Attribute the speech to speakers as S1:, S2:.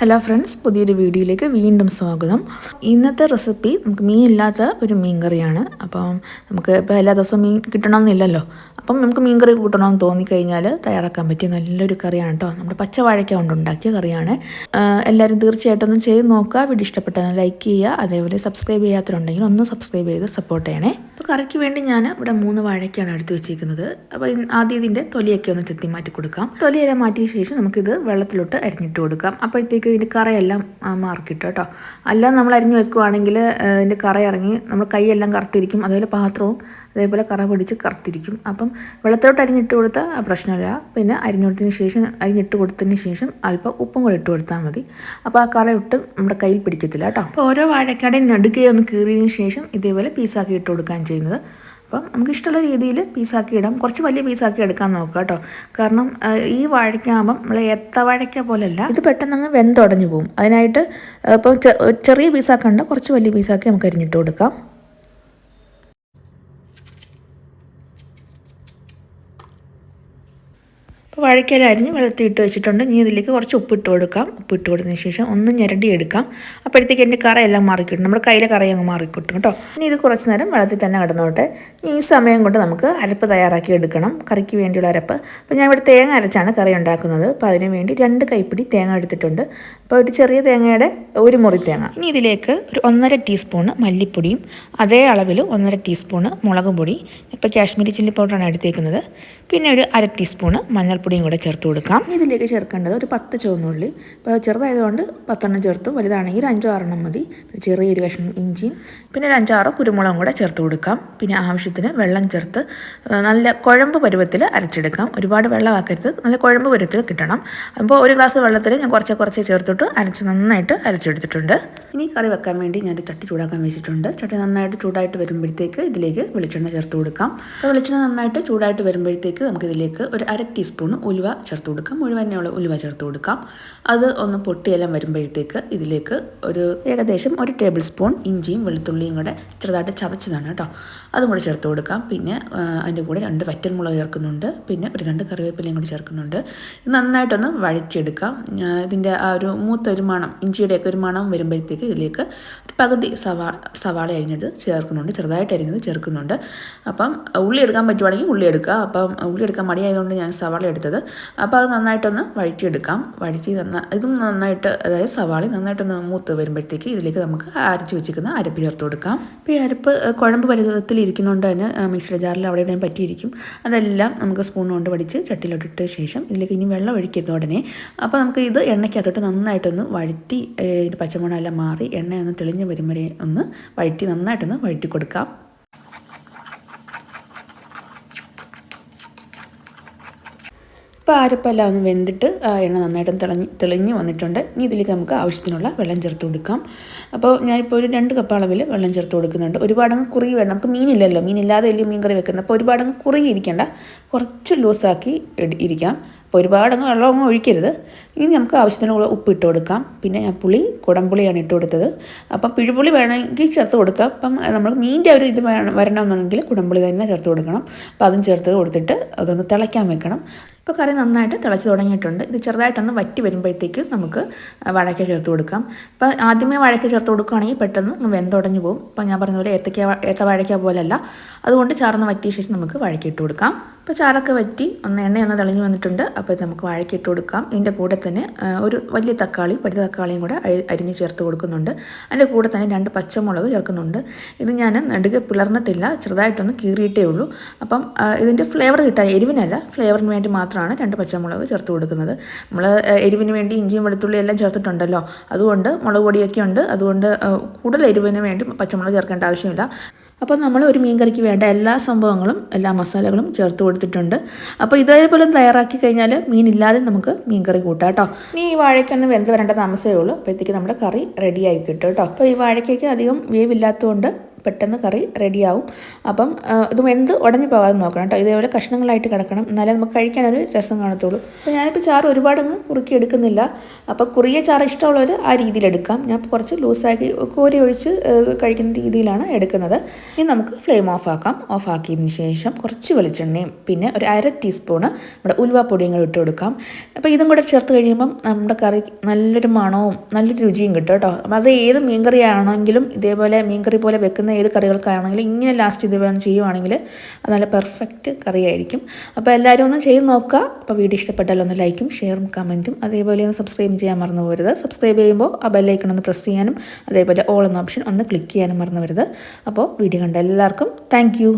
S1: Hello friends, പുതിയൊരു വീഡിയോയിലേക്ക് വീണ്ടും സ്വാഗതം. ഇന്നത്തെ റെസിപ്പി നമുക്ക് മീനില്ലാത്ത ഒരു മീൻ കറിയാണ്. അപ്പം നമുക്ക് ഇപ്പോൾ എല്ലാ ദിവസവും മീൻ കിട്ടണമെന്നില്ലല്ലോ. അപ്പം നമുക്ക് മീൻ കറി കൂട്ടണമെന്ന് തോന്നിക്കഴിഞ്ഞാൽ തയ്യാറാക്കാൻ പറ്റിയ നല്ലൊരു കറിയാണ് കേട്ടോ. നമ്മുടെ പച്ച വാഴയ്ക്ക കൊണ്ട് ഉണ്ടാക്കിയ കറിയാണ്. എല്ലാവരും തീർച്ചയായിട്ടും ഒന്ന് ചെയ്ത് നോക്കുക. വീഡിയോ ഇഷ്ടപ്പെട്ടാൽ ലൈക്ക് ചെയ്യുക. അതേപോലെ സബ്സ്ക്രൈബ് ചെയ്യാത്തവരുണ്ടെങ്കിൽ ഒന്ന് സബ്സ്ക്രൈബ് ചെയ്ത് സപ്പോർട്ട് ചെയ്യണേ. അപ്പോൾ കറിക്ക് വേണ്ടി ഞാൻ ഇവിടെ 3 വാഴയ്ക്കാണ് എടുത്ത് വെച്ചിരിക്കുന്നത്. അപ്പോൾ ആദ്യം ഇതിൻ്റെ തൊലിയൊക്കെ ഒന്ന് ചെത്തി മാറ്റി കൊടുക്കാം. തൊലിയെല്ലാം മാറ്റിയ ശേഷം നമുക്കിത് വെള്ളത്തിലോട്ട് അരിഞ്ഞിട്ട് കൊടുക്കാം. അപ്പോഴത്തേക്ക് ഇതിൻ്റെ കറയെല്ലാം മാറിക്കിട്ടും കേട്ടോ. അല്ലാതെ നമ്മൾ അരിഞ്ഞ് വെക്കുവാണെങ്കിൽ ഇതിൻ്റെ കറ ഇറങ്ങി നമ്മൾ കൈയെല്ലാം കറുത്തിരിക്കും. അതുപോലെ പാത്രവും അതേപോലെ കറ പിടിച്ച് കറുത്തിരിക്കും. അപ്പം വെള്ളത്തിലോട്ട് അരിഞ്ഞിട്ട് കൊടുത്താൽ പ്രശ്നമില്ല. പിന്നെ അരിഞ്ഞിട്ട് കൊടുത്തതിന് ശേഷം അല്പം ഉപ്പും കൂടെ ഇട്ട് കൊടുത്താൽ മതി. അപ്പോൾ ആ കറ ഒട്ടും നമ്മുടെ കയ്യിൽ പിടിക്കത്തില്ല കേട്ടോ. അപ്പോൾ ഓരോ വാഴക്കടയും നടുക്കെ ഒന്ന് കീറിയതിന് ശേഷം ഇതേപോലെ പീസാക്കി ഇട്ട് കൊടുക്കാൻ ചെയ്യുന്നത്. അപ്പം നമുക്ക് ഇഷ്ടമുള്ള രീതിയിൽ പീസാക്കി ഇടാം. കുറച്ച് വലിയ പീസാക്കി എടുക്കാൻ നോക്കുക കേട്ടോ. കാരണം ഈ വാഴയ്ക്കാകുമ്പം നമ്മൾ ഏത്ത വാഴയ്ക്ക പോലെയല്ല, ഇത് പെട്ടെന്ന് അങ്ങ് വെന്തുടഞ്ഞു പോകും. അതിനായിട്ട് ഇപ്പം ചെറിയ പീസാക്കണ്ട, കുറച്ച് വലിയ പീസാക്കി നമുക്ക് അരിഞ്ഞിട്ട് കൊടുക്കാം. അപ്പോൾ വാഴയ്ക്കയില അരിഞ്ഞ് വെള്ളത്തിൽ ഇട്ട് വെച്ചിട്ടുണ്ട്. ഇനി ഇതിലേക്ക് കുറച്ച് ഉപ്പിട്ട് കൊടുക്കാം. ഉപ്പിട്ട് കൊടുത്തതിന് ശേഷം ഒന്ന് ഞെരടി എടുക്കാം. അപ്പോഴത്തേക്ക് എൻ്റെ കറയെല്ലാം മാറിക്കിട്ടും. നമ്മുടെ കയ്യിലെ കറ അങ്ങ് മാറിക്കിട്ടും കേട്ടോ. ഇനി ഇത് കുറച്ച് നേരം വെള്ളത്തിൽ തന്നെ കിടന്നോട്ടെ. ഈ സമയം കൊണ്ട് നമുക്ക് അരപ്പ് തയ്യാറാക്കി എടുക്കണം, കറിക്ക് വേണ്ടിയുള്ള അരപ്പ്. അപ്പോൾ ഞാൻ ഇവിടെ തേങ്ങ അരച്ചാണ് കറി ഉണ്ടാക്കുന്നത്. അപ്പോൾ അതിന് വേണ്ടി 2 കൈപ്പിടി തേങ്ങ എടുത്തിട്ടുണ്ട്. അപ്പോൾ ഒരു ചെറിയ തേങ്ങയുടെ 1 മുറി തേങ്ങ. ഇനി ഇതിലേക്ക് ഒരു 1.5 ടീസ്പൂണ് മല്ലിപ്പൊടിയും അതേ അളവിൽ 1.5 ടീസ്പൂണ് മുളക് പൊടി, ഇപ്പോൾ കാശ്മീരി ചില്ലി പൗഡറാണ് എടുത്തേക്കുന്നത്. പിന്നെ ഒരു 1/2 ടീസ്പൂണ് മഞ്ഞൾപ്പൊടിയും കൂടെ ചേർത്ത് കൊടുക്കാം. ഇതിലേക്ക് ചേർക്കേണ്ടത് ഒരു 10 ചുവന്നുള്ളി. ഇപ്പോൾ ചെറുതായതുകൊണ്ട് 10 ചേർത്തു, വലുതാണെങ്കിൽ 5-6 മതി. ചെറിയൊരു കഷ്ണം ഇഞ്ചിയും പിന്നെ ഒരു 5-6 കുരുമുളകും കൂടെ ചേർത്ത് കൊടുക്കാം. പിന്നെ ആവശ്യത്തിന് വെള്ളം ചേർത്ത് നല്ല കുഴമ്പ് പരുവത്തിൽ അരച്ചെടുക്കാം. ഒരുപാട് വെള്ളമാക്കരുത്, നല്ല കുഴമ്പ് പരുവത്തിൽ കിട്ടണം. അപ്പോൾ ഒരു ഗ്ലാസ് വെള്ളത്തിൽ ഞാൻ കുറച്ച് ചേർത്തിട്ട് നന്നായിട്ട് അരച്ചെടുത്തിട്ടുണ്ട്. ഇനി കറി വെക്കാൻ വേണ്ടി ഞാൻ ചട്ടി ചൂടാക്കാൻ വെച്ചിട്ടുണ്ട്. ചട്ടി നന്നായിട്ട് ചൂടായിട്ട് വരുമ്പോഴത്തേക്ക് ഇതിലേക്ക് വെളിച്ചെണ്ണ ചേർത്ത് കൊടുക്കാം. അപ്പോൾ വെളിച്ചെണ്ണ നന്നായിട്ട് ചൂടായിട്ട് വരുമ്പോഴത്തേക്ക് നമുക്കിതിലേക്ക് ഒരു 1/2 ടീസ്പൂൺ ഉലുവ ചേർത്ത് കൊടുക്കാം. മുഴുവനെയുള്ള ഉലുവ ചേർത്ത് കൊടുക്കാം. അത് ഒന്ന് പൊട്ടിയെല്ലാം വരുമ്പോഴത്തേക്ക് ഇതിലേക്ക് ഏകദേശം 1 ടേബിൾ സ്പൂൺ ഇഞ്ചിയും വെളുത്തുള്ളിയും കൂടെ ചെറുതായിട്ട് ചതച്ചതാണ് കേട്ടോ, അതും കൂടെ ചേർത്ത് കൊടുക്കാം. പിന്നെ അതിൻ്റെ കൂടെ 2 വറ്റൽമുളക് ചേർക്കുന്നുണ്ട്. പിന്നെ ഒരു 2 കറിവേപ്പിലയും കൂടി ചേർക്കുന്നുണ്ട്. ഇത് നന്നായിട്ടൊന്ന് വഴറ്റിയെടുക്കാം. ഇതിൻ്റെ ആ ഒരു മൂത്തൊരു മണം, ഇഞ്ചിയുടെയൊക്കെ ഒരു മണം വരുമ്പോഴത്തേക്ക് ഇതിലേക്ക് ഒരു പകുതി സവാള അരിഞ്ഞത് ചേർക്കുന്നുണ്ട്, ചെറുതായിട്ട് അരിഞ്ഞത് ചേർക്കുന്നുണ്ട്. അപ്പം ഉള്ളി എടുക്കാൻ പറ്റുവാണെങ്കിൽ ഉള്ളി എടുക്കുക. അപ്പം ഉള്ളി എടുക്കാൻ മടിയായതുകൊണ്ട് ഞാൻ സവാള എടുത്തത്. അപ്പോൾ അത് നന്നായിട്ടൊന്ന് വഴറ്റിയെടുക്കാം. ഇതും നന്നായിട്ട്, അതായത് സവാള നന്നായിട്ടൊന്ന് മൂത്ത് വരുമ്പോഴത്തേക്ക് ഇതിലേക്ക് നമുക്ക് അരച്ച് വെച്ചിരിക്കുന്ന അരപ്പ് ചേർത്ത് കൊടുക്കാം. അപ്പോൾ ഈ അരപ്പ് കുഴമ്പ് പരുവത്തിൽ ഇരിക്കുന്നതുകൊണ്ട് തന്നെ മിക്സിയുടെ ജാറിൽ അവിടെ ഇവിടെയും പറ്റിയിരിക്കും. അതെല്ലാം നമുക്ക് സ്പൂൺ കൊണ്ട് വടിച്ച് ചട്ടിയിലോട്ടിട്ട ശേഷം ഇതിലേക്ക് ഇനി വെള്ളം ഒഴിക്കുന്ന ഉടനെ അപ്പോൾ നമുക്ക് ഇത് എണ്ണയ്ക്കകത്തോട്ട് നന്നായിട്ടൊന്ന് വഴറ്റി, ഇതിൻ്റെ പച്ചമണമെല്ലാം മാറി എണ്ണയൊന്ന് തെളിഞ്ഞ് വരും വരെ ഒന്ന് നന്നായിട്ടൊന്ന് വഴറ്റി കൊടുക്കാം. ഇപ്പോൾ അരപ്പെല്ലാം ഒന്ന് വെന്തിട്ട് എണ്ണ നന്നായിട്ടും തെളിഞ്ഞ് വന്നിട്ടുണ്ട്. ഇനി ഇതിലേക്ക് നമുക്ക് ആവശ്യത്തിനുള്ള വെള്ളം ചേർത്ത് കൊടുക്കാം. അപ്പോൾ ഞാനിപ്പോൾ ഒരു 2 കപ്പ് അളവിൽ വെള്ളം ചേർത്ത് കൊടുക്കുന്നുണ്ട്. ഒരുപാടങ്ങ് കുറുകി വേണം, നമുക്ക് മീനില്ലല്ലോ, മീനില്ലാതെ വലിയ മീൻ കറി വെക്കുന്നത്. അപ്പോൾ ഒരുപാടങ്ങ് കുറുകി ഇരിക്കേണ്ട, കുറച്ച് ലൂസാക്കി ഇരിക്കാം. അപ്പോൾ ഒരുപാടങ്ങ് വെള്ളമൊന്നും ഒഴിക്കരുത്. ഇനി നമുക്ക് ആവശ്യത്തിനുള്ള ഉപ്പ് ഇട്ട് കൊടുക്കാം. പിന്നെ ഞാൻ കുടംപുളിയാണ് ഇട്ട് കൊടുത്തത്. അപ്പം പിഴുപുളി വേണമെങ്കിൽ ചേർത്ത് കൊടുക്കാം. അപ്പം നമ്മൾ മീനിൻ്റെ ഒരു ഇത് വരണമെന്നുണ്ടെങ്കിൽ കുടംപുളി തന്നെ ചേർത്ത് കൊടുക്കണം. അപ്പോൾ അതും ചേർത്ത് കൊടുത്തിട്ട് അതൊന്ന് തിളയ്ക്കാൻ വെക്കണം. ഇപ്പോൾ കറി നന്നായിട്ട് തിളച്ച് തുടങ്ങിയിട്ടുണ്ട്. ഇത് ചെറുതായിട്ടൊന്ന് വറ്റി വരുമ്പോഴത്തേക്ക് നമുക്ക് വാഴയ്ക്ക ചേർത്ത് കൊടുക്കാം. അപ്പോൾ ആദ്യമേ വാഴയ്ക്ക ചേർത്ത് കൊടുക്കുകയാണെങ്കിൽ പെട്ടെന്ന് വെന്തുടഞ്ഞു പോകും. അപ്പോൾ ഞാൻ പറഞ്ഞ പോലെ ഏത്ത വാഴയ്ക്ക പോലെയല്ല. അതുകൊണ്ട് ചാർന്ന് വറ്റിയ ശേഷം നമുക്ക് വാഴയ്ക്ക ഇട്ട് കൊടുക്കാം. ഇപ്പോൾ ചാറൊക്കെ വറ്റി എണ്ണയൊന്ന് തെളിഞ്ഞ് വന്നിട്ടുണ്ട്. അപ്പോൾ നമുക്ക് വാഴയ്ക്ക ഇട്ട് കൊടുക്കാം. ഇതിൻ്റെ കൂടെ തന്നെ ഒരു വലിയ തക്കാളി, പഴുത്ത തക്കാളിയും കൂടെ അരിഞ്ഞ് ചേർത്ത് കൊടുക്കുന്നുണ്ട്. അതിൻ്റെ കൂടെ തന്നെ 2 പച്ചമുളക് ചേർക്കുന്നുണ്ട്. ഇത് ഞാൻ നടുക്ക് പിളർന്നിട്ടില്ല, ചെറുതായിട്ടൊന്ന് കീറിയിട്ടേ ഉള്ളൂ. അപ്പം ഇതിൻ്റെ ഫ്ലേവർ കിട്ടാൻ, എരിവിനല്ല, ഫ്ലേവറിന് വേണ്ടി മാത്രമാണ് 2 പച്ചമുളക് ചേർത്ത് കൊടുക്കുന്നത്. നമ്മൾ എരിവിന് വേണ്ടി ഇഞ്ചിയും വെളുത്തുള്ളിയും എല്ലാം ചേർത്തിട്ടുണ്ടല്ലോ, അതുകൊണ്ട് മുളക് പൊടിയൊക്കെ ഉണ്ട്. അതുകൊണ്ട് കൂടുതൽ എരിവിന് വേണ്ടി പച്ചമുളക് ചേർക്കേണ്ട ആവശ്യമില്ല. അപ്പോൾ നമ്മൾ ഒരു മീൻ കറിക്ക് വേണ്ട എല്ലാ സംഭവങ്ങളും, എല്ലാ മസാലകളും ചേർത്ത് കൊടുത്തിട്ടുണ്ട്. അപ്പോൾ ഇതേപോലെ തയ്യാറാക്കി കഴിഞ്ഞാൽ മീനില്ലാതെ നമുക്ക് മീൻ കറി കൂട്ടാം കേട്ടോ. ഇനി ഈ വാഴയ്ക്കൊന്ന് വെന്ത് വരേണ്ട താമസമേ ഉള്ളൂ. അപ്പോഴത്തേക്ക് നമ്മുടെ കറി റെഡിയായി കിട്ടും കേട്ടോ. അപ്പോൾ ഈ വാഴയ്ക്കൊക്കെ അധികം വേവില്ലാത്തതുകൊണ്ട് പെട്ടെന്ന് കറി റെഡിയാവും. അപ്പം ഇത് വെന്ത് ഉടഞ്ഞു പോകാതെ നോക്കണം കേട്ടോ. ഇതേപോലെ കഷ്ണങ്ങളായിട്ട് കിടക്കണം, എന്നാലേ നമുക്ക് കഴിക്കാനൊരു രസം കാണത്തുള്ളൂ. അപ്പോൾ ഞാനിപ്പോൾ ചാറ് ഒരുപാടങ്ങ് കുറുക്കി എടുക്കുന്നില്ല. അപ്പോൾ കുറിയ ചാറ് ഇഷ്ടമുള്ളവർ ആ രീതിയിലെടുക്കാം. ഞാൻ കുറച്ച് ലൂസാക്കി കോരി ഒഴിച്ച് കഴിക്കുന്ന രീതിയിലാണ് എടുക്കുന്നത്. ഇനി നമുക്ക് ഫ്ലെയിം ഓഫ് ആക്കിയതിന് ശേഷം കുറച്ച് വെളിച്ചെണ്ണയും പിന്നെ ഒരു 1/2 ടീസ്പൂണ് നമ്മുടെ ഉലുവാപ്പൊടിയും കൂടെ ഇട്ട് കൊടുക്കാം. അപ്പോൾ ഇതും കൂടെ ചേർത്ത് കഴിയുമ്പം നമ്മുടെ കറി നല്ലൊരു മണവും നല്ലൊരു രുചിയും കിട്ടും കേട്ടോ. അപ്പോൾ അത് ഏത് മീൻകറി ആണെങ്കിലും ഇതേപോലെ മീൻകറി പോലെ വെക്കുന്ന ഏത് കറികൾക്കാണെങ്കിലും ഇങ്ങനെ ലാസ്റ്റ് ഇതേപോലെ ചെയ്യുവാണെങ്കിൽ അത് നല്ല പെർഫെക്റ്റ് കറിയായിരിക്കും. അപ്പോൾ എല്ലാവരും ഒന്ന് ചെയ്ത് നോക്കുക. അപ്പോൾ വീഡിയോ ഇഷ്ടപ്പെട്ടാൽ ഒന്ന് ലൈക്കും ഷെയറും കമൻറ്റും അതേപോലെ ഒന്ന് സബ്സ്ക്രൈബ് ചെയ്യാൻ മറന്നു പോകരുത്. സബ്സ്ക്രൈബ് ചെയ്യുമ്പോൾ ആ ബെല്ലൈക്കൺ ഒന്ന് പ്രസ് ചെയ്യാനും അതേപോലെ ഓൾ എന്ന ഓപ്ഷൻ ഒന്ന് ക്ലിക്ക് ചെയ്യാനും മറന്നു പോകരുത്. അപ്പോൾ വീഡിയോ കണ്ട എല്ലാവർക്കും താങ്ക് യു.